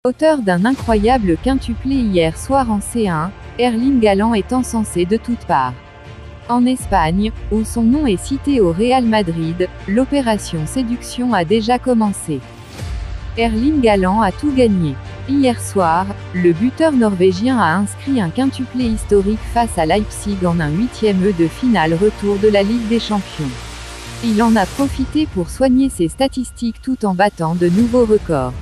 Auteur d'un incroyable quintuplé hier soir en C1, Erling Haaland est encensé de toutes parts. En Espagne, où son nom est cité au Real Madrid, l'opération séduction a déjà commencé. Erling Haaland a tout gagné. Hier soir, le buteur norvégien a inscrit un quintuplé historique face à Leipzig en un 8e de finale retour de la Ligue des Champions. Il en a profité pour soigner ses statistiques tout en battant de nouveaux records.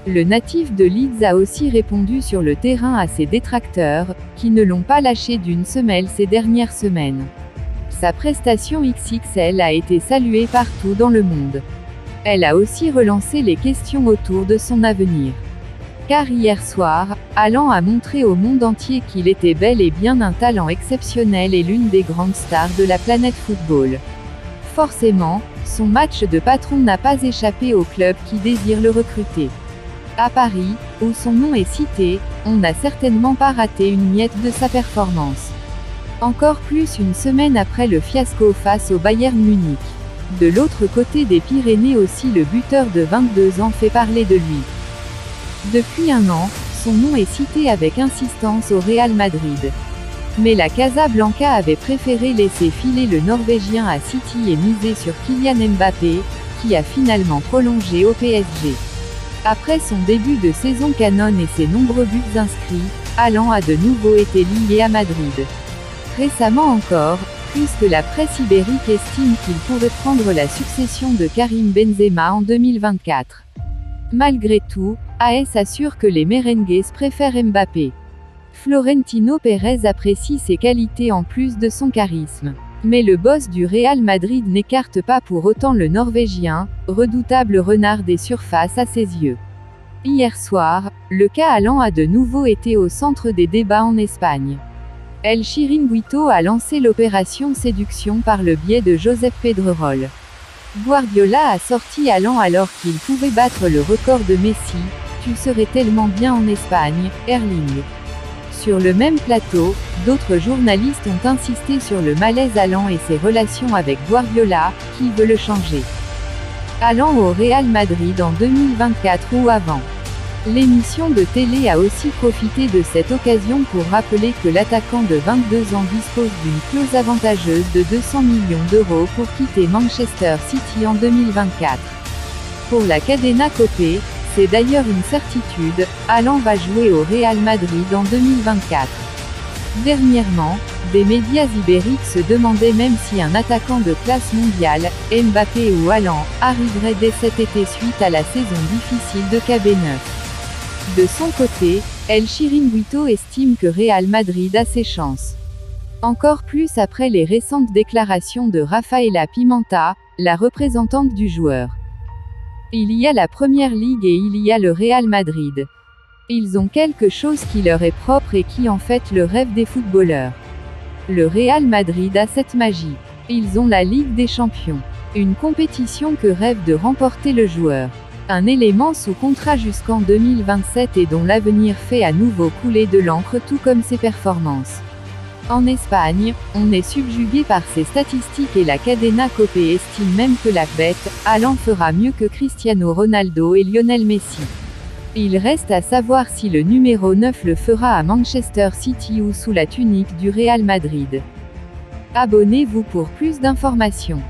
Le natif de Leeds a aussi répondu sur le terrain à ses détracteurs, qui ne l'ont pas lâché d'une semelle ces dernières semaines. Sa prestation XXL a été saluée partout dans le monde. Elle a aussi relancé les questions autour de son avenir. Car hier soir, Haaland a montré au monde entier qu'il était bel et bien un talent exceptionnel et l'une des grandes stars de la planète football. Forcément, son match de patron n'a pas échappé au club qui désire le recruter. À Paris, où son nom est cité, on n'a certainement pas raté une miette de sa performance. Encore plus une semaine après le fiasco face au Bayern Munich. De l'autre côté des Pyrénées aussi, le buteur de 22 ans fait parler de lui. Depuis un an, son nom est cité avec insistance au Real Madrid. Mais la Casablanca avait préféré laisser filer le Norvégien à City et miser sur Kylian Mbappé, qui a finalement prolongé au PSG. Après son début de saison canon et ses nombreux buts inscrits, Haaland a de nouveau été lié à Madrid. Récemment encore, puisque la presse ibérique estime qu'il pourrait prendre la succession de Karim Benzema en 2024. Malgré tout, AS assure que les merengues préfèrent Mbappé. Florentino Pérez apprécie ses qualités en plus de son charisme. Mais le boss du Real Madrid n'écarte pas pour autant le Norvégien, redoutable renard des surfaces à ses yeux. Hier soir, le cas Haaland a de nouveau été au centre des débats en Espagne. El Chiringuito a lancé l'opération séduction par le biais de Josep Pedrerol. Guardiola a sorti Haaland alors qu'il pouvait battre le record de Messi. Tu serais tellement bien en Espagne, Erling. Sur le même plateau, d'autres journalistes ont insisté sur le malaise Haaland et ses relations avec Guardiola, qui veut le changer. Haaland au Real Madrid en 2024 ou avant. L'émission de télé a aussi profité de cette occasion pour rappeler que l'attaquant de 22 ans dispose d'une clause avantageuse de 200 millions d'euros pour quitter Manchester City en 2024. Pour la Cadena Copé, c'est d'ailleurs une certitude, Haaland va jouer au Real Madrid en 2024. Dernièrement, des médias ibériques se demandaient même si un attaquant de classe mondiale, Mbappé ou Haaland, arriverait dès cet été suite à la saison difficile de KB9. De son côté, El Chiringuito estime que Real Madrid a ses chances. Encore plus après les récentes déclarations de Rafaela Pimenta, la représentante du joueur. Il y a la Première Ligue et il y a le Real Madrid. Ils ont quelque chose qui leur est propre et qui en fait le rêve des footballeurs. Le Real Madrid a cette magie. Ils ont la Ligue des Champions. Une compétition que rêve de remporter le joueur. Un élément sous contrat jusqu'en 2027 et dont l'avenir fait à nouveau couler de l'encre tout comme ses performances. En Espagne, on est subjugué par ses statistiques et la Cadena Copé estime même que la bête, Haaland fera mieux que Cristiano Ronaldo et Lionel Messi. Il reste à savoir si le numéro 9 le fera à Manchester City ou sous la tunique du Real Madrid. Abonnez-vous pour plus d'informations.